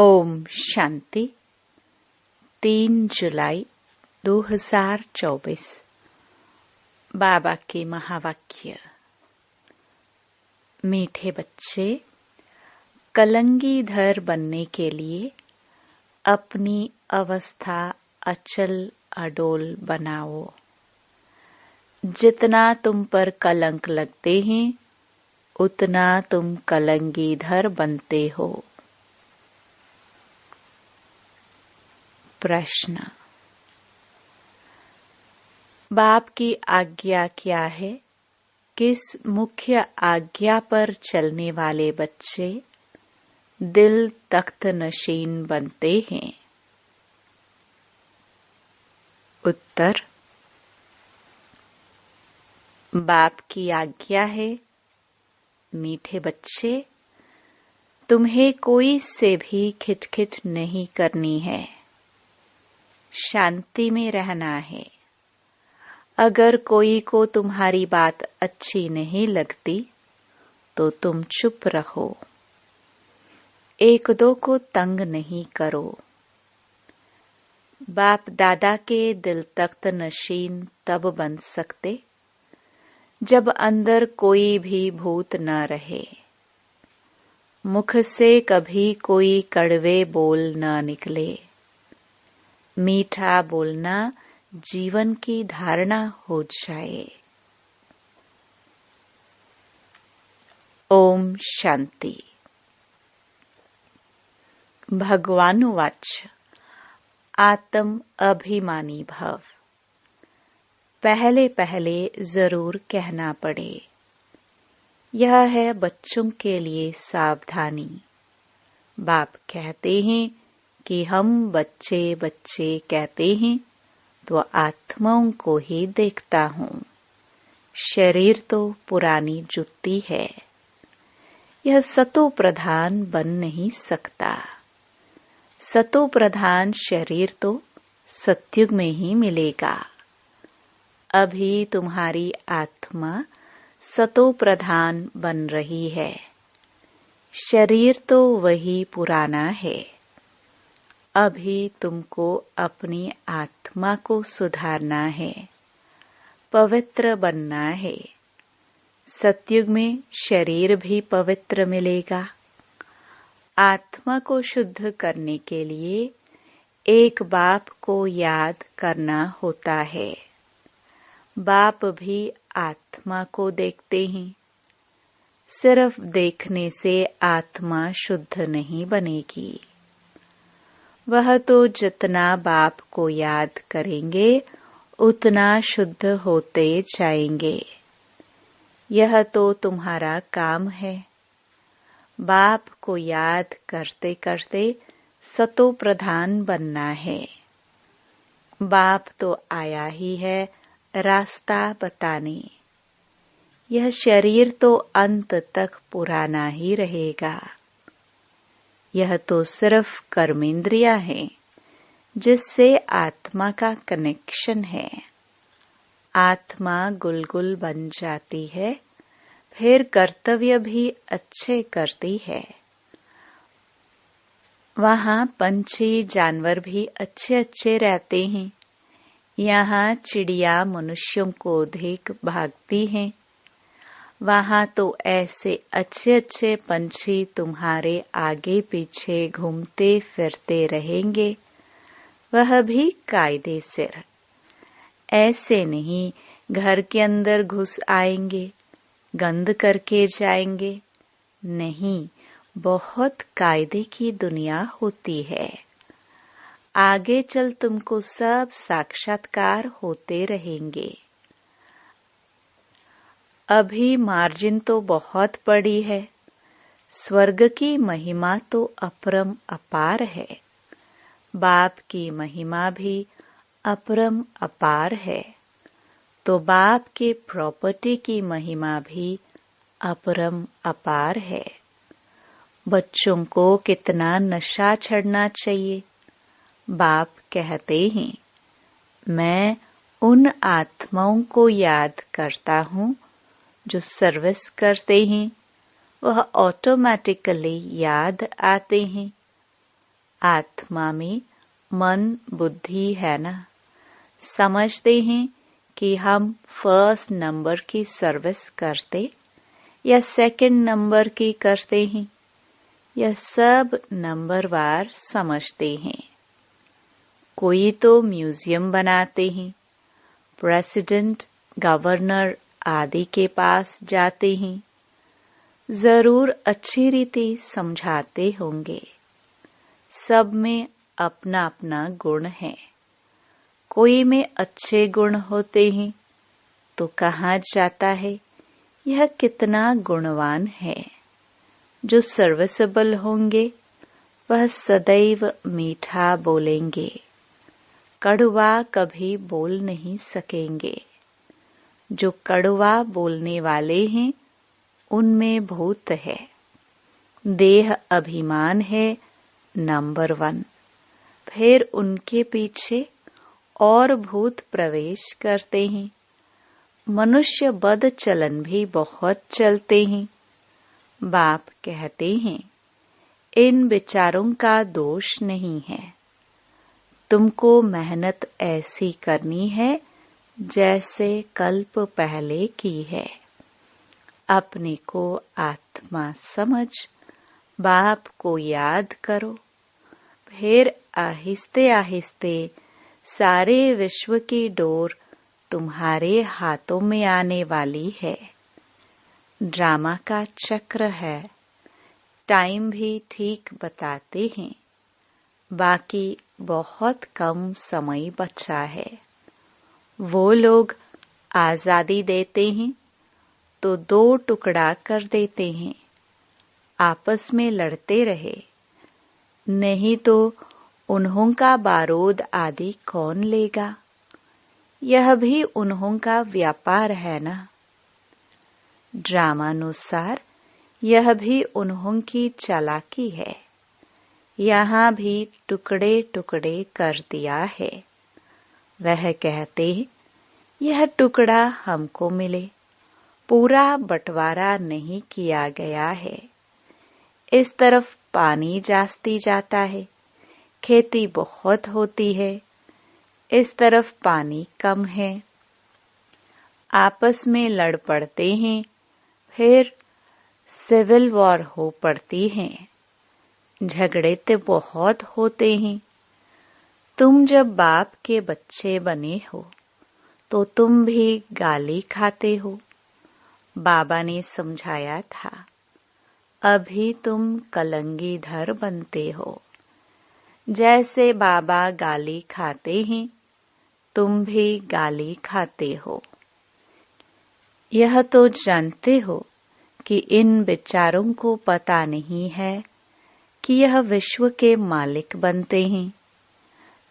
ओम शांति। 3 जुलाई 2024। बाबा के महावाक्य। मीठे बच्चे, कलंगीधर बनने के लिए अपनी अवस्था अचल अडोल बनाओ। जितना तुम पर कलंक लगते हैं उतना तुम कलंगीधर बनते हो। प्रश्न। बाप की आज्ञा क्या है? किस मुख्य आज्ञा पर चलने वाले बच्चे दिल तख्त नशीन बनते हैं? उत्तर। बाप की आज्ञा है, मीठे बच्चे, तुम्हें कोई से भी खिटखिट नहीं करनी है, शांति में रहना है। अगर कोई को तुम्हारी बात अच्छी नहीं लगती तो तुम चुप रहो, एक दो को तंग नहीं करो। बाप दादा के दिल तख्त नशीन तब बन सकते जब अंदर कोई भी भूत न रहे, मुख से कभी कोई कड़वे बोल न निकले। मीठा बोलना जीवन की धारणा हो जाए। ओम शांति। भगवान वाच। आत्म अभिमानी भव। पहले पहले जरूर कहना पड़े। यह है बच्चों के लिए सावधानी। बाप कहते हैं कि हम बच्चे बच्चे कहते हैं तो आत्माओं को ही देखता हूँ। शरीर तो पुरानी जुत्ती है, यह सतो प्रधान बन नहीं सकता। सतो प्रधान शरीर तो सतयुग में ही मिलेगा। अभी तुम्हारी आत्मा सतो प्रधान बन रही है, शरीर तो वही पुराना है। अभी तुमको अपनी आत्मा को सुधारना है, पवित्र बनना है। सतयुग में शरीर भी पवित्र मिलेगा। आत्मा को शुद्ध करने के लिए एक बाप को याद करना होता है। बाप भी आत्मा को देखते हैं। सिर्फ देखने से आत्मा शुद्ध नहीं बनेगी। वह तो जितना बाप को याद करेंगे उतना शुद्ध होते जाएंगे। यह तो तुम्हारा काम है। बाप को याद करते करते सतो प्रधान बनना है। बाप तो आया ही है रास्ता बताने। यह शरीर तो अंत तक पुराना ही रहेगा। यह तो सिर्फ कर्मेंद्रियां हैं जिससे आत्मा का कनेक्शन है। आत्मा गुलगुल बन जाती है, फिर कर्तव्य भी अच्छे करती है। वहाँ पंछी जानवर भी अच्छे अच्छे रहते हैं। यहाँ चिड़िया मनुष्यों को देख भागती हैं। वहाँ तो ऐसे अच्छे अच्छे पंछी तुम्हारे आगे पीछे घूमते फिरते रहेंगे, वह भी कायदे से। ऐसे नहीं घर के अंदर घुस आएंगे, गंद करके जाएंगे। नहीं, बहुत कायदे की दुनिया होती है। आगे चल तुमको सब साक्षात्कार होते रहेंगे। अभी मार्जिन तो बहुत बड़ी है। स्वर्ग की महिमा तो अपरम अपार है। बाप की महिमा भी अपरम अपार है। तो बाप के प्रॉपर्टी की महिमा भी अपरम अपार है। बच्चों को कितना नशा चढ़ना चाहिए। बाप कहते हैं, मैं उन आत्माओं को याद करता हूँ जो सर्विस करते हैं, वह ऑटोमेटिकली याद आते हैं। आत्मा में मन बुद्धि है ना, समझते हैं कि हम फर्स्ट नंबर की सर्विस करते या सेकंड नंबर की करते हैं, यह सब नंबरवार समझते हैं। कोई तो म्यूजियम बनाते हैं, प्रेसिडेंट, गवर्नर आदि के पास जाते हैं, जरूर अच्छी रीति समझाते होंगे। सब में अपना अपना गुण है। कोई में अच्छे गुण होते हैं तो कहा जाता है यह कितना गुणवान है। जो सर्विसेबल होंगे वह सदैव मीठा बोलेंगे, कड़वा कभी बोल नहीं सकेंगे। जो कड़वा बोलने वाले हैं उनमें भूत है, देह अभिमान है नंबर 1, फिर उनके पीछे और भूत प्रवेश करते हैं। मनुष्य बद चलन भी बहुत चलते हैं। बाप कहते हैं इन विचारों का दोष नहीं है, तुमको मेहनत ऐसी करनी है जैसे कल्प पहले की है। अपने को आत्मा समझ बाप को याद करो, फिर आहिस्ते आहिस्ते सारे विश्व की डोर तुम्हारे हाथों में आने वाली है। ड्रामा का चक्र है, टाइम भी ठीक बताते हैं, बाकी बहुत कम समय बचा है। वो लोग आजादी देते हैं तो 2 टुकड़ा कर देते हैं, आपस में लड़ते रहे, नहीं तो उन्हों का बारूद आदि कौन लेगा। यह भी उन्हों का व्यापार है ना। ड्रामानुसार यह भी उन्हों की चालाकी है। यहाँ भी टुकड़े टुकड़े कर दिया है। वह कहते यह टुकड़ा हमको मिले, पूरा बंटवारा नहीं किया गया है। इस तरफ पानी जास्ती जाता है, खेती बहुत होती है, इस तरफ पानी कम है। आपस में लड़ पड़ते हैं, फिर सिविल वॉर हो पड़ती है। झगड़े तो बहुत होते हैं। तुम जब बाप के बच्चे बने हो तो तुम भी गाली खाते हो। बाबा ने समझाया था, अभी तुम कलंगीधर बनते हो। जैसे बाबा गाली खाते हैं, तुम भी गाली खाते हो। यह तो जानते हो कि इन विचारों को पता नहीं है कि यह विश्व के मालिक बनते हैं।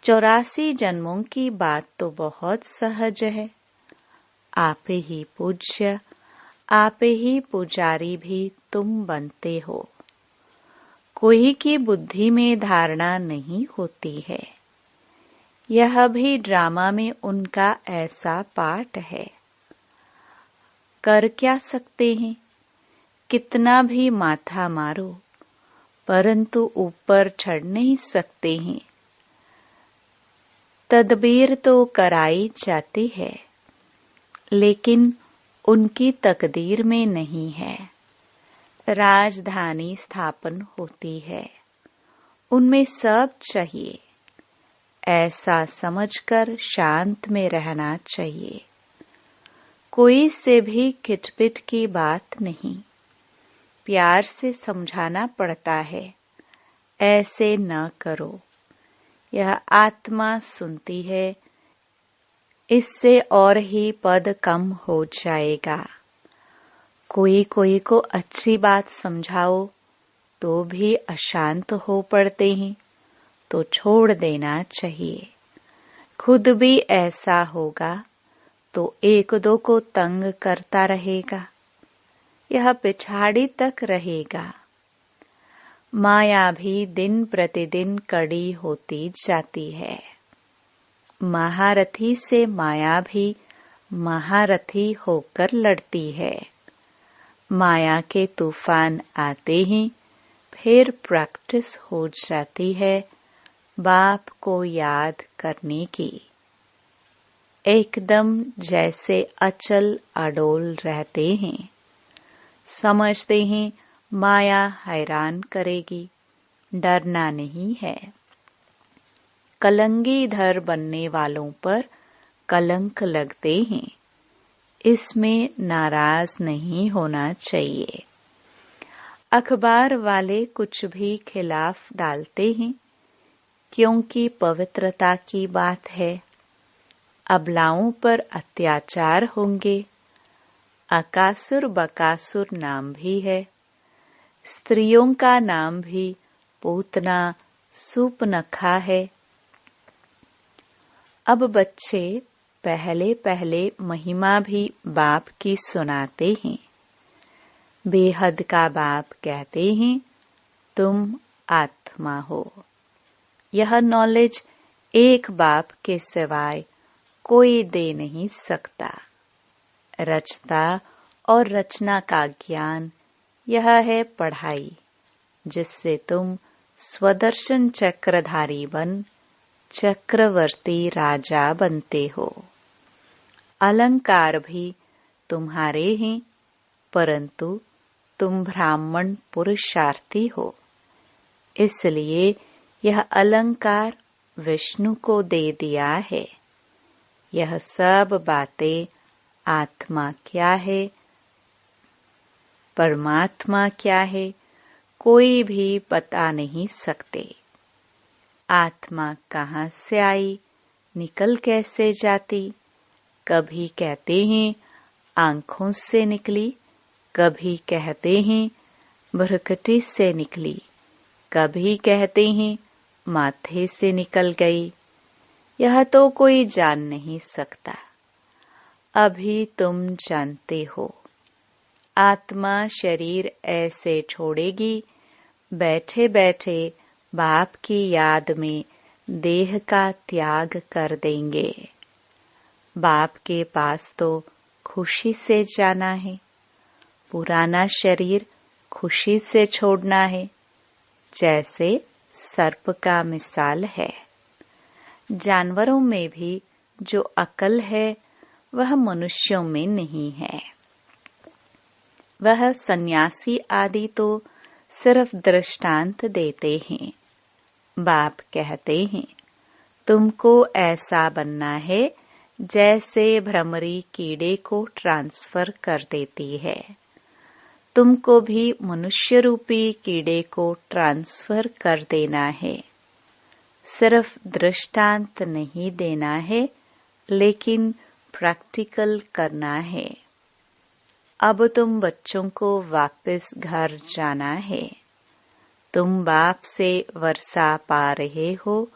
84 जन्मों की बात तो बहुत सहज है। आप ही पूज्य, आप ही पुजारी भी तुम बनते हो। कोई की बुद्धि में धारणा नहीं होती है। यह भी ड्रामा में उनका ऐसा पार्ट है। कर क्या सकते हैं, कितना भी माथा मारो, परंतु ऊपर चढ़ नहीं सकते हैं। तदबीर तो कराई जाती है, लेकिन उनकी तकदीर में नहीं है। राजधानी स्थापन होती है, उनमें सब चाहिए। ऐसा समझकर शांत में रहना चाहिए। कोई से भी खिटपिट की बात नहीं, प्यार से समझाना पड़ता है, ऐसे न करो। यह आत्मा सुनती है, इससे और ही पद कम हो जाएगा। कोई कोई को अच्छी बात समझाओ तो भी अशांत हो पड़ते हैं, तो छोड़ देना चाहिए। खुद भी ऐसा होगा तो 1-2 को तंग करता रहेगा, यह पिछाड़ी तक रहेगा। माया भी दिन प्रतिदिन कड़ी होती जाती है। महारथी से माया भी महारथी होकर लड़ती है। माया के तूफान आते ही फिर प्रैक्टिस हो जाती है बाप को याद करने की, एकदम जैसे अचल अडोल रहते हैं। समझते हैं माया हैरान करेगी, डरना नहीं है। कलंगीधर बनने वालों पर कलंक लगते हैं, इसमें नाराज नहीं होना चाहिए। अखबार वाले कुछ भी खिलाफ डालते हैं, क्योंकि पवित्रता की बात है। अबलाओं पर अत्याचार होंगे। अकासुर बकासुर नाम भी है। स्त्रियों का नाम भी पूतना सूपनखा है। अब बच्चे पहले पहले महिमा भी बाप की सुनाते हैं। बेहद का बाप कहते हैं तुम आत्मा हो। यह नॉलेज एक बाप के सिवाय कोई दे नहीं सकता। रचता और रचना का ज्ञान यह है पढ़ाई, जिससे तुम स्वदर्शन चक्रधारी बन चक्रवर्ती राजा बनते हो। अलंकार भी तुम्हारे हैं, परंतु तुम ब्राह्मण पुरुषार्थी हो, इसलिए यह अलंकार विष्णु को दे दिया है। यह सब बातें आत्मा क्या है, परमात्मा क्या है, कोई भी बता नहीं सकते। आत्मा कहाँ से आई, निकल कैसे जाती? कभी कहते हैं आंखों से निकली, कभी कहते हैं भ्रुकुटी से निकली, कभी कहते हैं माथे से निकल गई। यह तो कोई जान नहीं सकता। अभी तुम जानते हो। आत्मा शरीर ऐसे छोड़ेगी, बैठे बैठे बाप की याद में देह का त्याग कर देंगे। बाप के पास तो खुशी से जाना है, पुराना शरीर खुशी से छोड़ना है। जैसे सर्प का मिसाल है। जानवरों में भी जो अकल है वह मनुष्यों में नहीं है। वह सन्यासी आदि तो सिर्फ दृष्टांत देते हैं। बाप कहते हैं तुमको ऐसा बनना है जैसे भ्रमरी कीड़े को ट्रांसफर कर देती है। तुमको भी मनुष्य रूपी कीड़े को ट्रांसफर कर देना है। सिर्फ दृष्टांत नहीं देना है, लेकिन प्रैक्टिकल करना है। अब तुम बच्चों को वापस घर जाना है। तुम बाप से वर्षा पा रहे हो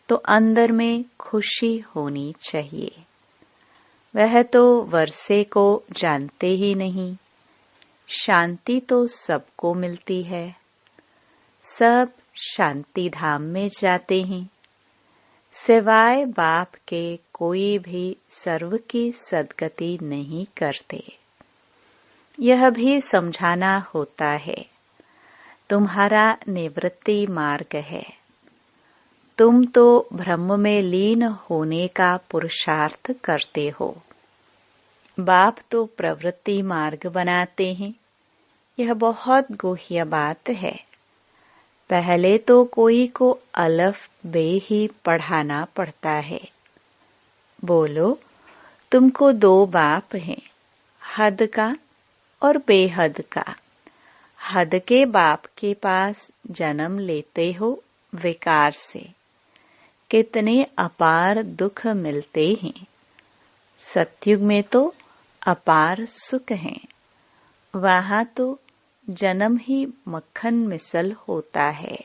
तो अंदर में खुशी होनी चाहिए। वह तो वर्षे को जानते ही नहीं। शांति तो सबको मिलती है। सब शांति धाम में जाते हैं। सिवाय बाप के कोई भी सर्व की सद्गति नहीं करते। यह भी समझाना होता है। तुम्हारा निवृत्ति मार्ग है। तुम तो ब्रह्म में लीन होने का पुरुषार्थ करते हो। बाप तो प्रवृत्ति मार्ग बनाते हैं। यह बहुत गुह्य बात है। पहले तो कोई को अलफ बे ही पढ़ाना पड़ता है। बोलो, तुमको दो बाप हैं, हद का और बेहद का। हद के बाप के पास जन्म लेते हो विकार से। कितने अपार दुख मिलते हैं। सतयुग में तो अपार सुख हैं। वहाँ तो जन्म ही मक्खन मिसल होता है।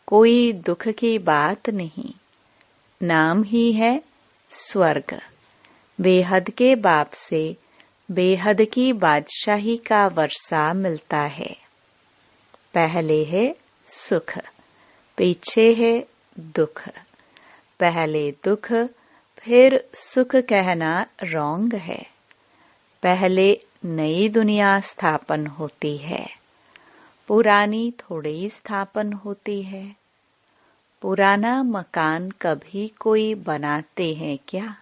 कोई दुख की बात नहीं। नाम ही है स्वर्ग। बेहद के बाप से बेहद की बादशाही का वर्षा मिलता है। पहले है सुख, पीछे है दुख। पहले दुख फिर सुख कहना रॉन्ग है। पहले नई दुनिया स्थापन होती है, पुरानी थोड़ी स्थापन होती है। पुराना मकान कभी कोई बनाते हैं क्या?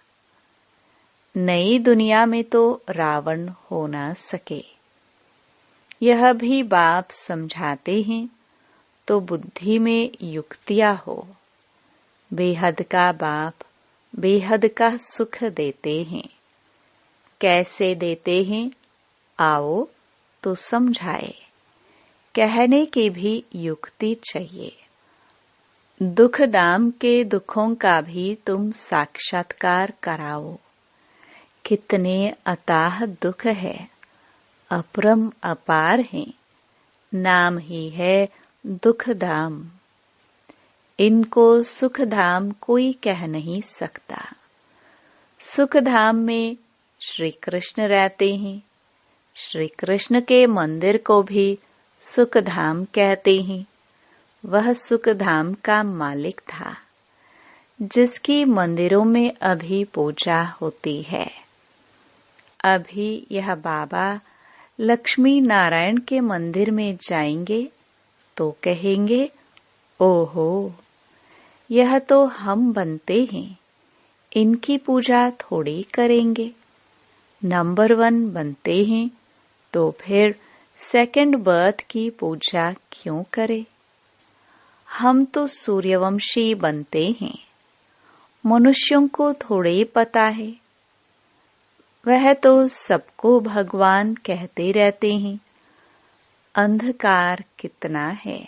नई दुनिया में तो रावण हो ना सके। यह भी बाप समझाते हैं तो बुद्धि में युक्तियां हो। बेहद का बाप बेहद का सुख देते हैं। कैसे देते हैं, आओ तो समझाए। कहने की भी युक्ति चाहिए। दुख दाम के दुखों का भी तुम साक्षात्कार कराओ। कितने अताह दुख है, अपरम अपार हैं। नाम ही है दुख धाम। इनको सुख धाम कोई कह नहीं सकता। सुख धाम में श्री कृष्ण रहते हैं। श्री कृष्ण के मंदिर को भी सुख धाम कहते हैं। वह सुख धाम का मालिक था, जिसकी मंदिरों में अभी पूजा होती है। अभी यह बाबा लक्ष्मी नारायण के मंदिर में जाएंगे तो कहेंगे, ओहो, यह तो हम बनते हैं, इनकी पूजा थोड़ी करेंगे। नंबर 1 बनते हैं तो फिर सेकंड बर्थ की पूजा क्यों करें? हम तो सूर्यवंशी बनते हैं। मनुष्यों को थोड़े पता है। वह तो सबको भगवान कहते रहते हैं। अंधकार कितना है,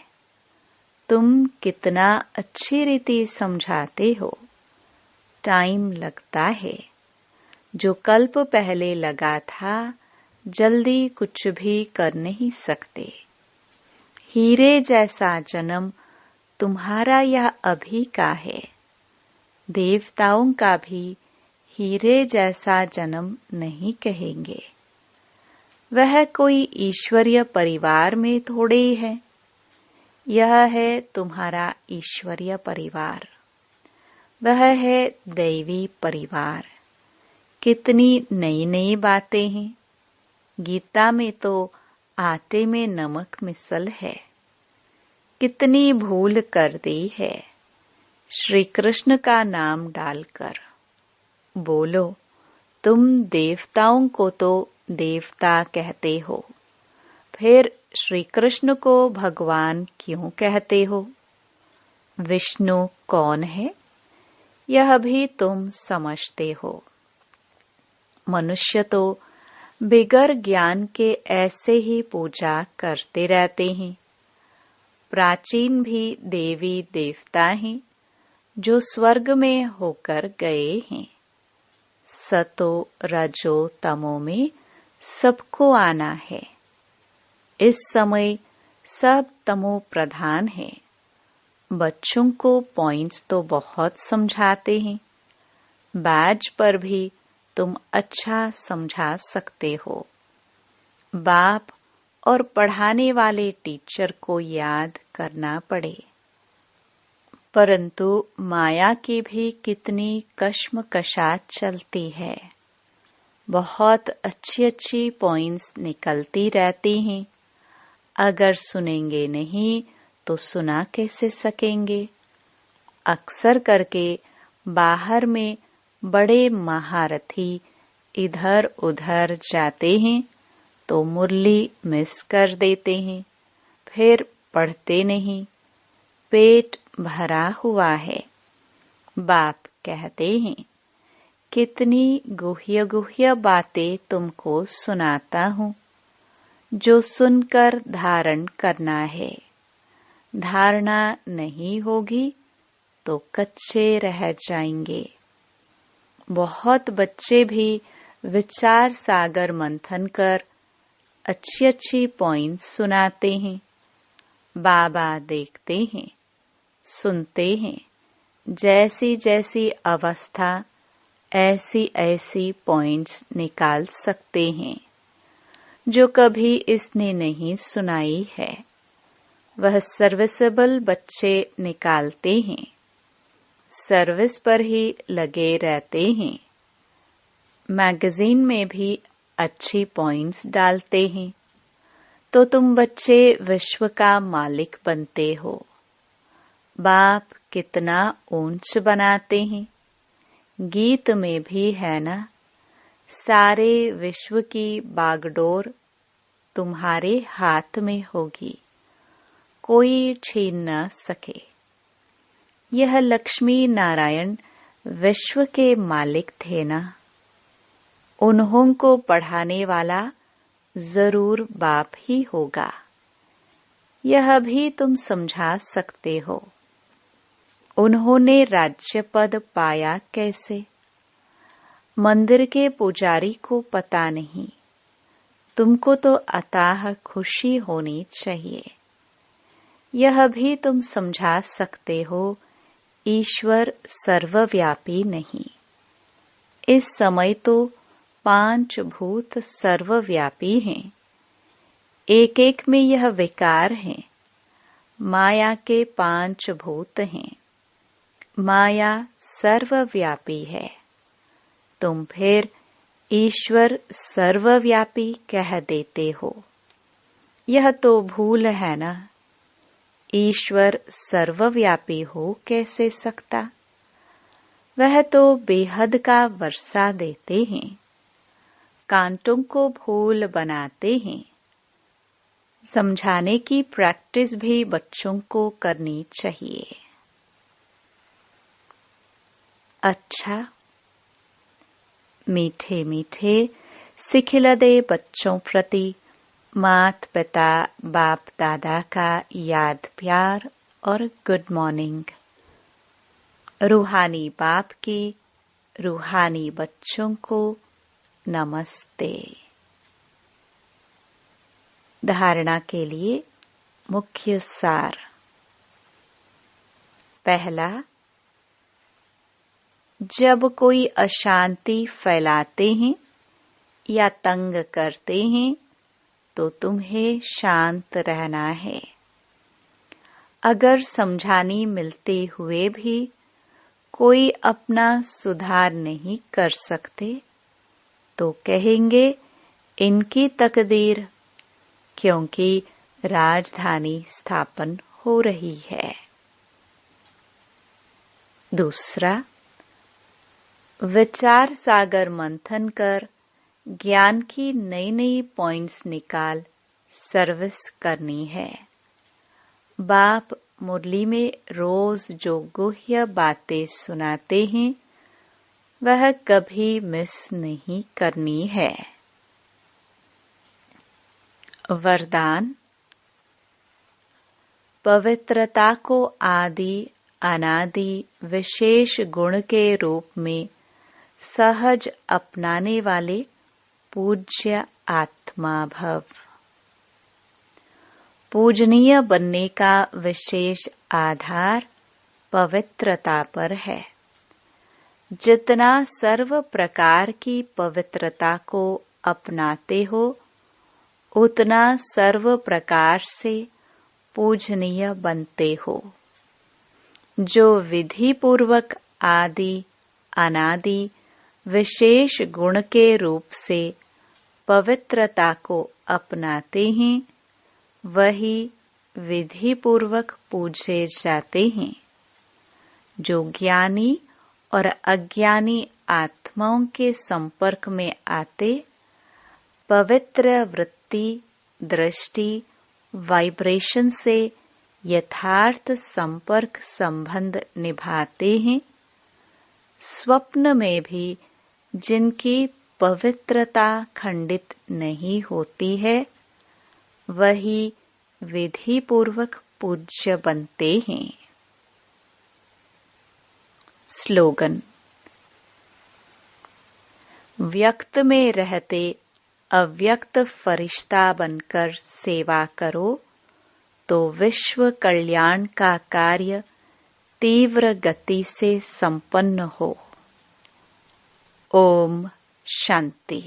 तुम कितना अच्छी रीति समझाते हो। टाइम लगता है। जो कल्प पहले लगा था, जल्दी कुछ भी कर नहीं सकते। हीरे जैसा जन्म तुम्हारा या अभी का है। देवताओं का भी हीरे जैसा जन्म नहीं कहेंगे। वह कोई ईश्वरीय परिवार में थोड़े ही है। यह है तुम्हारा ईश्वरीय परिवार। वह है दैवी परिवार। कितनी नई नई बातें हैं। गीता में तो आटे में नमक मिसल है। कितनी भूल कर दी है श्री कृष्ण का नाम डालकर। बोलो, तुम देवताओं को तो देवता कहते हो, फिर श्री कृष्ण को भगवान क्यों कहते हो? विष्णु कौन है, यह भी तुम समझते हो। मनुष्य तो बिगर ज्ञान के ऐसे ही पूजा करते रहते हैं। प्राचीन भी देवी देवता हैं जो स्वर्ग में होकर गए हैं। सतो रजो तमो में सबको आना है। इस समय सब तमो प्रधान है। बच्चों को पॉइंट्स तो बहुत समझाते हैं। बैज पर भी तुम अच्छा समझा सकते हो। बाप और पढ़ाने वाले टीचर को याद करना पड़े। परंतु माया की भी कितनी कश्मकशात चलती है। बहुत अच्छी अच्छी पॉइंट्स निकलती रहती हैं। अगर सुनेंगे नहीं तो सुना कैसे सकेंगे? अक्सर करके बाहर में बड़े महारथी इधर उधर जाते हैं तो मुरली मिस कर देते हैं, फिर पढ़ते नहीं। पेट भरा हुआ है। बाप कहते हैं, कितनी गुह्य गुह्य बातें तुमको सुनाता हूँ, जो सुनकर धारण करना है। धारणा नहीं होगी तो कच्चे रह जाएंगे। बहुत बच्चे भी विचार सागर मंथन कर अच्छी अच्छी पॉइंट्स सुनाते हैं। बाबा देखते हैं, सुनते हैं। जैसी जैसी अवस्था ऐसी ऐसी पॉइंट्स निकाल सकते हैं जो कभी इसने नहीं सुनाई है। वह सर्विसेबल बच्चे निकालते हैं। सर्विस पर ही लगे रहते हैं। मैगजीन में भी अच्छी पॉइंट्स डालते हैं तो तुम बच्चे विश्व का मालिक बनते हो। बाप कितना ऊंच बनाते हैं। गीत में भी है ना, सारे विश्व की बागडोर तुम्हारे हाथ में होगी, कोई छीन न सके। यह लक्ष्मी नारायण विश्व के मालिक थे ना, उन्हों को पढ़ाने वाला जरूर बाप ही होगा। यह भी तुम समझा सकते हो। उन्होंने राज्य पद पाया कैसे? मंदिर के पुजारी को पता नहीं, तुमको तो अताह खुशी होनी चाहिए। यह भी तुम समझा सकते हो, ईश्वर सर्वव्यापी नहीं। इस समय तो 5 भूत सर्वव्यापी हैं। एक एक में यह विकार है। माया के 5 भूत हैं। माया सर्वव्यापी है। तुम फिर ईश्वर सर्वव्यापी कह देते हो। यह तो भूल है ना। ईश्वर सर्वव्यापी हो कैसे सकता? वह तो बेहद का वर्षा देते हैं, कांटों को फूल बनाते हैं। समझाने की प्रैक्टिस भी बच्चों को करनी चाहिए। अच्छा, मीठे मीठे सिखिलदे बच्चों प्रति मात पिता बाप दादा का याद प्यार और गुड मॉर्निंग। रूहानी बाप की रूहानी बच्चों को नमस्ते। धारणा के लिए मुख्य सार। पहला, जब कोई अशांति फैलाते हैं या तंग करते हैं तो तुम्हें शांत रहना है। अगर समझाने मिलते हुए भी कोई अपना सुधार नहीं कर सकते तो कहेंगे इनकी तकदीर, क्योंकि राजधानी स्थापन हो रही है। दूसरा, विचार सागर मंथन कर ज्ञान की नई नई पॉइंट्स निकाल सर्विस करनी है। बाप मुरली में रोज जो गुह्य बातें सुनाते हैं वह कभी मिस नहीं करनी है। वरदान, पवित्रता को आदि अनादि विशेष गुण के रूप में सहज अपनाने वाले पूज्य आत्मा भव। पूजनीय बनने का विशेष आधार पवित्रता पर है। जितना सर्व प्रकार की पवित्रता को अपनाते हो उतना सर्व प्रकार से पूजनीय बनते हो। जो विधि पूर्वक आदि अनादि विशेष गुण के रूप से पवित्रता को अपनाते हैं वही विधि पूर्वक पूजे जाते हैं। जो ज्ञानी और अज्ञानी आत्माओं के संपर्क में आते पवित्र वृत्ति दृष्टि वाइब्रेशन से यथार्थ संपर्क संबंध निभाते हैं, स्वप्न में भी जिनकी पवित्रता खंडित नहीं होती है वही विधि पूर्वक पूज्य बनते हैं। स्लोगन, व्यक्त में रहते अव्यक्त फरिश्ता बनकर सेवा करो तो विश्व कल्याण का कार्य तीव्र गति से संपन्न हो। ओम शांति।